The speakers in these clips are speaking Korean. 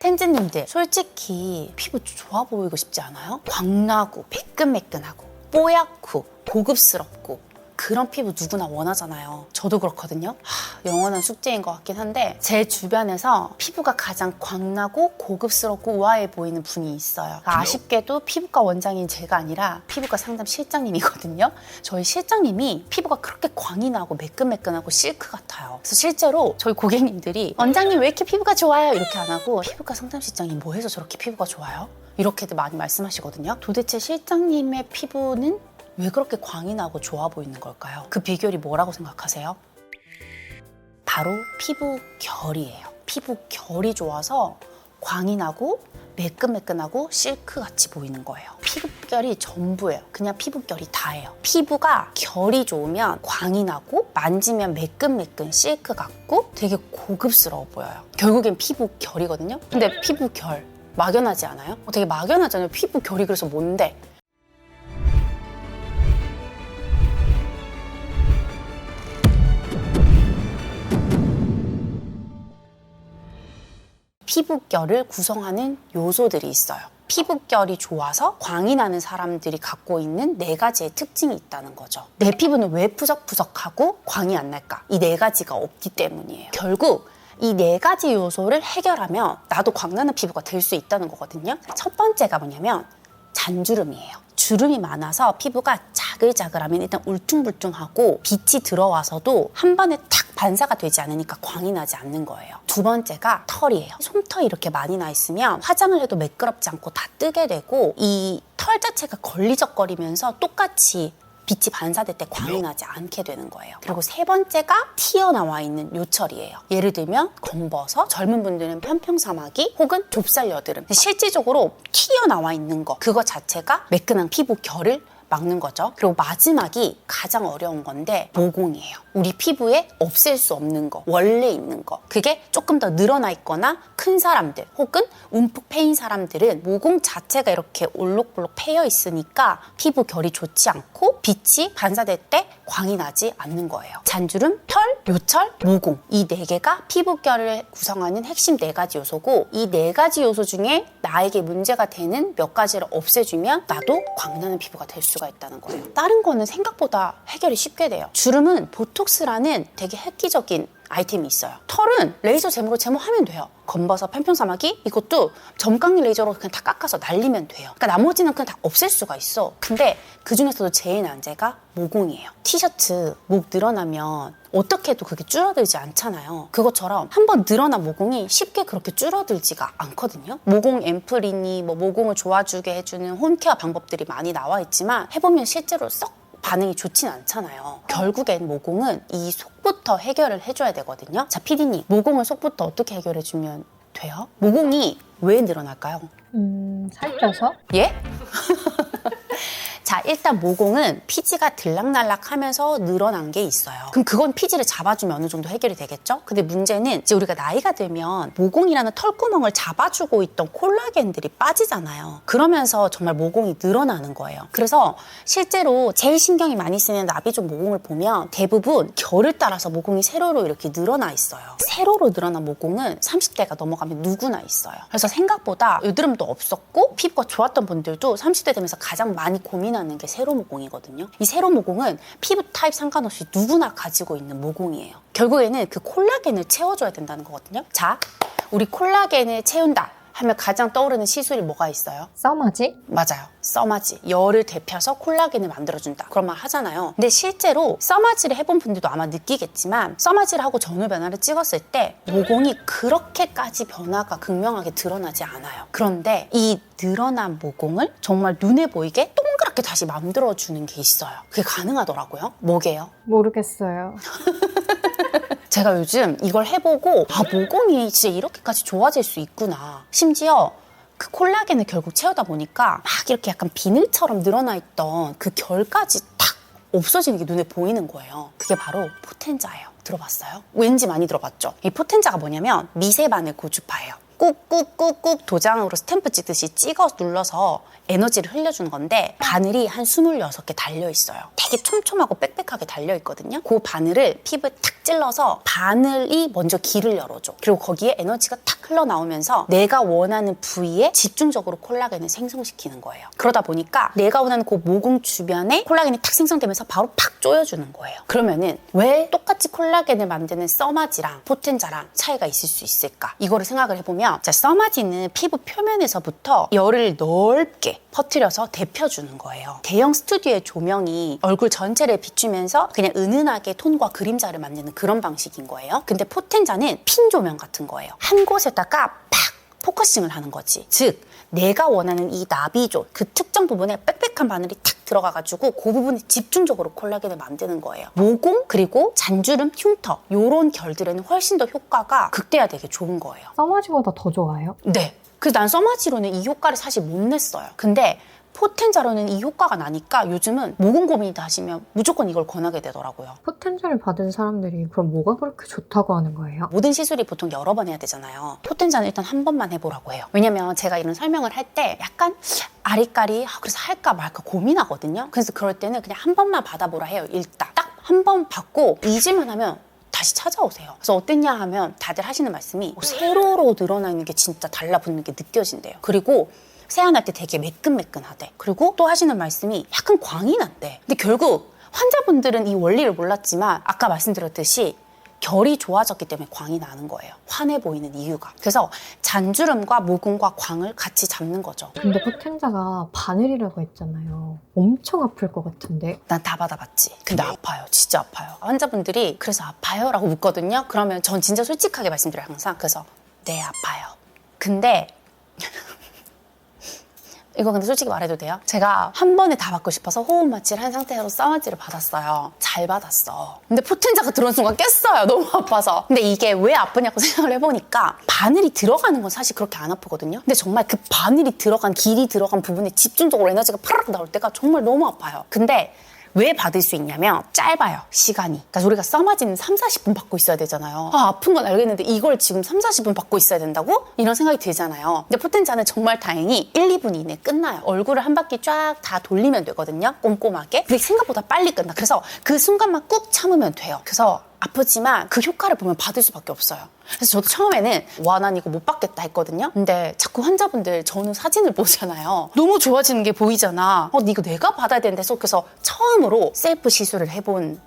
팬즈님들 솔직히 피부 좋아 보이고 싶지 않아요? 광나고 매끈매끈하고 뽀얗고 고급스럽고 그런 피부 누구나 원하잖아요. 저도 그렇거든요. 영원한 숙제인 것 같긴 한데 제 주변에서 피부가 가장 광나고 고급스럽고 우아해 보이는 분이 있어요. 아쉽게도 피부과 원장인 제가 아니라 피부과 상담 실장님이거든요. 저희 실장님이 피부가 그렇게 광이 나고 매끈매끈하고 실크 같아요. 그래서 실제로 저희 고객님들이 원장님 왜 이렇게 피부가 좋아요? 이렇게 안 하고 피부과 상담 실장이 뭐 해서 저렇게 피부가 좋아요? 이렇게들 많이 말씀하시거든요. 도대체 실장님의 피부는 왜 그렇게 광이 나고 좋아 보이는 걸까요? 그 비결이 뭐라고 생각하세요? 바로 피부 결이에요. 피부 결이 좋아서 광이 나고 매끈매끈하고 실크같이 보이는 거예요. 피부결이 전부예요. 그냥 피부결이 다예요. 피부가 결이 좋으면 광이 나고 만지면 매끈매끈 실크 같고 되게 고급스러워 보여요. 결국엔 피부결이거든요. 근데 피부결 막연하지 않아요? 되게 막연하잖아요. 피부결이 그래서 뭔데? 피부결을 구성하는 요소들이 있어요. 피부결이 좋아서 광이 나는 사람들이 갖고 있는 4가지의 특징이 있다는 거죠. 내 피부는 왜 푸석푸석하고 광이 안 날까? 이 4가지가 없기 때문이에요. 결국 이 4가지 요소를 해결하면 나도 광나는 피부가 될 수 있다는 거거든요. 첫 번째가 뭐냐면 잔주름이에요. 주름이 많아서 피부가 자글자글하면 일단 울퉁불퉁하고 빛이 들어와서도 한 번에 탁 반사가 되지 않으니까 광이 나지 않는 거예요. 두 번째가 털이에요. 솜털이 이렇게 많이 나 있으면 화장을 해도 매끄럽지 않고 다 뜨게 되고 이 털 자체가 걸리적거리면서 똑같이 빛이 반사될 때 광이 나지 않게 되는 거예요. 그리고 세 번째가 튀어나와 있는 요철이에요. 예를 들면 검버섯, 젊은 분들은 편평사마귀 혹은 좁쌀 여드름. 실질적으로 튀어나와 있는 거 그거 자체가 매끈한 피부 결을 막는 거죠. 그리고 마지막이 가장 어려운 건데 모공이에요. 우리 피부에 없앨 수 없는 거, 원래 있는 거. 그게 조금 더 늘어나 있거나 큰 사람들 혹은 움푹 패인 사람들은 모공 자체가 이렇게 올록볼록 패여 있으니까 피부 결이 좋지 않고 빛이 반사될 때 광이 나지 않는 거예요. 잔주름, 털, 요철, 모공 이 4개가 피부결을 구성하는 핵심 4가지 요소고 이 4가지 요소 중에 나에게 문제가 되는 몇 가지를 없애주면 나도 광나는 피부가 될 수가 있다는 거예요. 다른 거는 생각보다 해결이 쉽게 돼요. 주름은 보톡스라는 되게 획기적인 아이템이 있어요. 털은 레이저 제모로 제모하면 돼요. 검버섯, 편평사마귀 이것도 점깎는 레이저로 그냥 다 깎아서 날리면 돼요. 그러니까 나머지는 그냥 다 없앨 수가 있어. 근데 그중에서도 제일 난제가 모공이에요. 티셔츠 목 늘어나면 어떻게 해도 그게 줄어들지 않잖아요. 그것처럼 한번 늘어난 모공이 쉽게 그렇게 줄어들지가 않거든요. 모공 앰플이니 뭐 모공을 좋아지게 해주는 홈케어 방법들이 많이 나와 있지만 해보면 실제로 썩 반응이 좋진 않잖아요. 결국엔 모공은 이 속부터 해결을 해줘야 되거든요. 자, PD님, 모공을 속부터 어떻게 해결해주면 돼요? 모공이 왜 늘어날까요? 살쪄서? 예? 자, 일단 모공은 피지가 들락날락하면서 늘어난 게 있어요. 그럼 그건 피지를 잡아주면 어느 정도 해결이 되겠죠? 근데 문제는 이제 우리가 나이가 들면 모공이라는 털구멍을 잡아주고 있던 콜라겐들이 빠지잖아요. 그러면서 정말 모공이 늘어나는 거예요. 그래서 실제로 제일 신경이 많이 쓰이는 나비족 모공을 보면 대부분 결을 따라서 모공이 세로로 이렇게 늘어나 있어요. 세로로 늘어난 모공은 30대가 넘어가면 누구나 있어요. 그래서 생각보다 여드름도 없었고 피부가 좋았던 분들도 30대 되면서 가장 많이 고민하는 게 세로 모공이거든요. 이 세로 모공은 피부 타입 상관없이 누구나 가지고 있는 모공이에요. 결국에는 그 콜라겐을 채워줘야 된다는 거거든요. 자, 우리 콜라겐을 채운다 하면 가장 떠오르는 시술이 뭐가 있어요? 써마지? 맞아요. 써마지. 열을 데펴서 콜라겐을 만들어준다. 그런 말 하잖아요. 근데 실제로 써마지를 해본 분들도 아마 느끼겠지만 써마지를 하고 전후 변화를 찍었을 때 모공이 그렇게까지 변화가 극명하게 드러나지 않아요. 그런데 이 늘어난 모공을 정말 눈에 보이게 동그랗게 다시 만들어주는 게 있어요. 그게 가능하더라고요. 뭐게요? 모르겠어요. 제가 요즘 이걸 해보고 모공이 진짜 이렇게까지 좋아질 수 있구나. 심지어 그 콜라겐을 결국 채우다 보니까 막 이렇게 약간 비늘처럼 늘어나 있던 그 결까지 탁 없어지는 게 눈에 보이는 거예요. 그게 바로 포텐자예요. 들어봤어요? 왠지 많이 들어봤죠? 이 포텐자가 뭐냐면 미세바늘 고주파예요. 꾹꾹꾹꾹 도장으로 스탬프 찍듯이 찍어 눌러서 에너지를 흘려주는 건데 바늘이 한 26개 달려있어요. 되게 촘촘하고 빽빽하게 달려있거든요. 그 바늘을 피부에 탁 찔러서 바늘이 먼저 길을 열어줘. 그리고 거기에 에너지가 탁 흘러나오면서 내가 원하는 부위에 집중적으로 콜라겐을 생성시키는 거예요. 그러다 보니까 내가 원하는 그 모공 주변에 콜라겐이 탁 생성되면서 바로 팍 조여주는 거예요. 그러면은 왜 똑같이 콜라겐을 만드는 써마지랑 포텐자랑 차이가 있을 수 있을까? 이거를 생각을 해보면 자, 써마지는 피부 표면에서부터 열을 넓게 퍼뜨려서 데펴주는 거예요. 대형 스튜디오의 조명이 얼굴 전체를 비추면서 그냥 은은하게 톤과 그림자를 만드는 그런 방식인 거예요. 근데 포텐자는 핀 조명 같은 거예요. 한 곳에다가 팍 포커싱을 하는 거지. 즉 내가 원하는 이 나비존 그 특정 부분에 빽빽한 바늘이 탁 들어가가지고 그 부분에 집중적으로 콜라겐을 만드는 거예요. 모공 그리고 잔주름, 흉터 이런 결들에는 훨씬 더 효과가 극대화되게 좋은 거예요. 써마지보다 더 좋아요? 네. 그래서 난 써마지로는 이 효과를 사실 못 냈어요. 근데 포텐자로는 이 효과가 나니까 요즘은 모공 고민이다 하시면 무조건 이걸 권하게 되더라고요. 포텐자를 받은 사람들이 그럼 뭐가 그렇게 좋다고 하는 거예요? 모든 시술이 보통 여러 번 해야 되잖아요. 포텐자는 일단 한 번만 해보라고 해요. 왜냐면 제가 이런 설명을 할 때 약간 아리까리 그래서 할까 말까 고민하거든요. 그래서 그럴 때는 그냥 한 번만 받아보라 해요. 일단 딱 한 번 받고 잊을만 하면 다시 찾아오세요. 그래서 어땠냐 하면 다들 하시는 말씀이 세로로 늘어나 있는 게 진짜 달라붙는 게 느껴진대요. 그리고 세안할 때 되게 매끈매끈하대. 그리고 또 하시는 말씀이 약간 광이 난대. 근데 결국 환자분들은 이 원리를 몰랐지만 아까 말씀드렸듯이 결이 좋아졌기 때문에 광이 나는 거예요. 환해 보이는 이유가. 그래서 잔주름과 모공과 광을 같이 잡는 거죠. 근데 포텐자가 바늘이라고 했잖아요. 엄청 아플 것 같은데. 난 다 받아봤지. 근데 아파요. 진짜 아파요. 환자분들이 그래서 아파요? 라고 묻거든요. 그러면 전 진짜 솔직하게 말씀드려요. 항상. 그래서 네, 아파요. 근데 이거 근데 솔직히 말해도 돼요? 제가 한 번에 다 받고 싶어서 호흡 마취를 한 상태로 써마지를 받았어요. 잘 받았어. 근데 포텐자가 들어온 순간 깼어요. 너무 아파서. 근데 이게 왜 아프냐고 생각을 해보니까 바늘이 들어가는 건 사실 그렇게 안 아프거든요. 근데 정말 그 바늘이 들어간 길이 들어간 부분에 집중적으로 에너지가 파르르 나올 때가 정말 너무 아파요. 근데 왜 받을 수 있냐면 짧아요, 시간이. 그러니까 우리가 써마지는 3, 40분 받고 있어야 되잖아요. 아픈 건 알겠는데 이걸 지금 3, 40분 받고 있어야 된다고? 이런 생각이 들잖아요. 근데 포텐자는 정말 다행히 1, 2분 이내에 끝나요. 얼굴을 한 바퀴 쫙 다 돌리면 되거든요, 꼼꼼하게. 근데 생각보다 빨리 끝나. 그래서 그 순간만 꾹 참으면 돼요. 그래서 아프지만 그 효과를 보면 받을 수밖에 없어요. 그래서 저도 처음에는 와, 난 이거 못 받겠다 했거든요. 근데 자꾸 환자분들 전후 사진을 보잖아요. 너무 좋아지는 게 보이잖아. 이거 내가 받아야 되는데. 그래서 처음으로 셀프 시술을 해본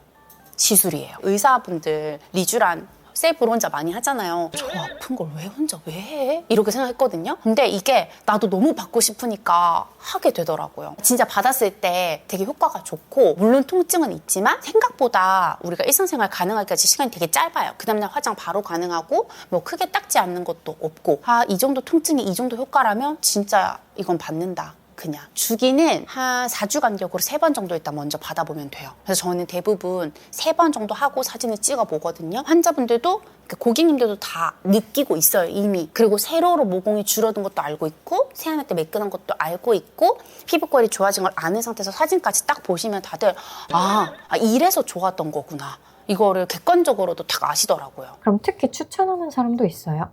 시술이에요. 의사분들 리쥬란 셀프로 혼자 많이 하잖아요. 저 아픈 걸 왜 혼자 왜 해? 이렇게 생각했거든요. 근데 이게 나도 너무 받고 싶으니까 하게 되더라고요. 진짜 받았을 때 되게 효과가 좋고 물론 통증은 있지만 생각보다 우리가 일상생활 가능하기까지 시간이 되게 짧아요. 그 다음날 화장 바로 가능하고 뭐 크게 닦지 않는 것도 없고 이 정도 통증이 이 정도 효과라면 진짜 이건 받는다. 그냥 주기는 한 4주 간격으로 3번 정도 일단 먼저 받아보면 돼요. 그래서 저는 대부분 3번 정도 하고 사진을 찍어 보거든요. 환자분들도 고객님들도 다 느끼고 있어요, 이미. 그리고 세로로 모공이 줄어든 것도 알고 있고 세안할 때 매끈한 것도 알고 있고 피부결이 좋아진 걸 아는 상태에서 사진까지 딱 보시면 다들 이래서 좋았던 거구나. 이거를 객관적으로도 다 아시더라고요. 그럼 특히 추천하는 사람도 있어요?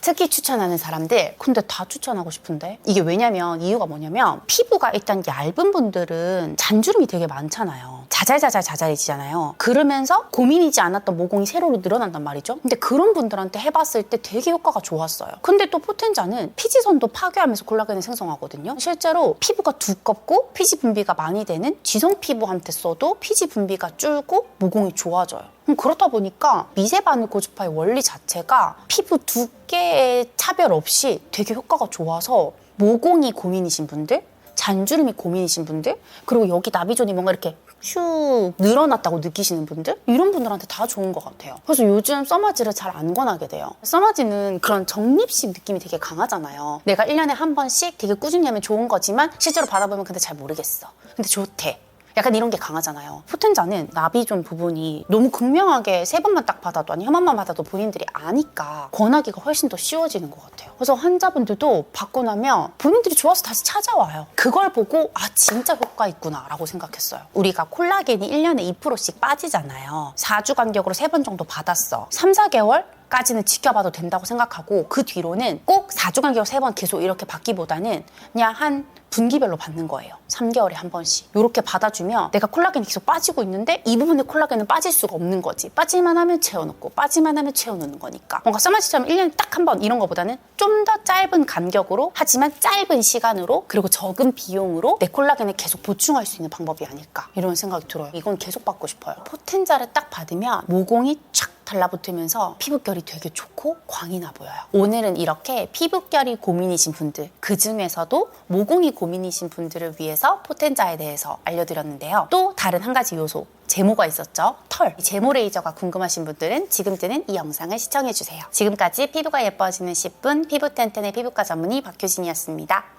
특히 추천하는 사람들? 근데 다 추천하고 싶은데? 이게 왜냐면 이유가 뭐냐면 피부가 일단 얇은 분들은 잔주름이 되게 많잖아요. 자잘자잘해지잖아요. 그러면서 고민이지 않았던 모공이 세로로 늘어난단 말이죠. 근데 그런 분들한테 해봤을 때 되게 효과가 좋았어요. 근데 또 포텐자는 피지선도 파괴하면서 콜라겐을 생성하거든요. 실제로 피부가 두껍고 피지 분비가 많이 되는 지성 피부한테 써도 피지 분비가 줄고 모공이 좋아져요. 그렇다 보니까 미세바늘 고주파의 원리 자체가 피부 두께의 차별 없이 되게 효과가 좋아서 모공이 고민이신 분들, 잔주름이 고민이신 분들, 그리고 여기 나비존이 뭔가 이렇게 슉 늘어났다고 느끼시는 분들, 이런 분들한테 다 좋은 것 같아요. 그래서 요즘 써마지를 잘 안 권하게 돼요. 써마지는 그런 적립식 느낌이 되게 강하잖아요. 내가 1년에 한 번씩 되게 꾸준히 하면 좋은 거지만 실제로 받아보면 근데 잘 모르겠어. 근데 좋대. 약간 이런 게 강하잖아요. 포텐자는 나비존 부분이 너무 극명하게 3번만 딱 받아도 아니 한 번만 받아도 본인들이 아니까 권하기가 훨씬 더 쉬워지는 것 같아요. 그래서 환자분들도 받고 나면 본인들이 좋아서 다시 찾아와요. 그걸 보고 진짜 효과 있구나 라고 생각했어요. 우리가 콜라겐이 1년에 2%씩 빠지잖아요. 4주 간격으로 3번 정도 받았어. 3, 4개월? 4주간까지는 지켜봐도 된다고 생각하고 그 뒤로는 꼭 4주 간격 3번 계속 이렇게 받기보다는 그냥 한 분기별로 받는 거예요. 3개월에 한 번씩. 이렇게 받아주면 내가 콜라겐이 계속 빠지고 있는데 이 부분의 콜라겐은 빠질 수가 없는 거지. 빠지만 하면 채워놓고 빠지만 하면 채워놓는 거니까. 뭔가 써마치처럼 1년에 딱 한 번 이런 거보다는 좀 더 짧은 간격으로 하지만 짧은 시간으로 그리고 적은 비용으로 내 콜라겐을 계속 보충할 수 있는 방법이 아닐까 이런 생각이 들어요. 이건 계속 받고 싶어요. 포텐자를 딱 받으면 모공이 촥 달라붙으면서 피부결이 되게 좋고 광이 나 보여요. 오늘은 이렇게 피부결이 고민이신 분들, 그 중에서도 모공이 고민이신 분들을 위해서 포텐자에 대해서 알려드렸는데요. 또 다른 한 가지 요소, 제모가 있었죠. 털. 제모 레이저가 궁금하신 분들은 지금 뜨는 이 영상을 시청해주세요. 지금까지 피부가 예뻐지는 10분 피부 튼튼의 피부과 전문의 박효진이었습니다.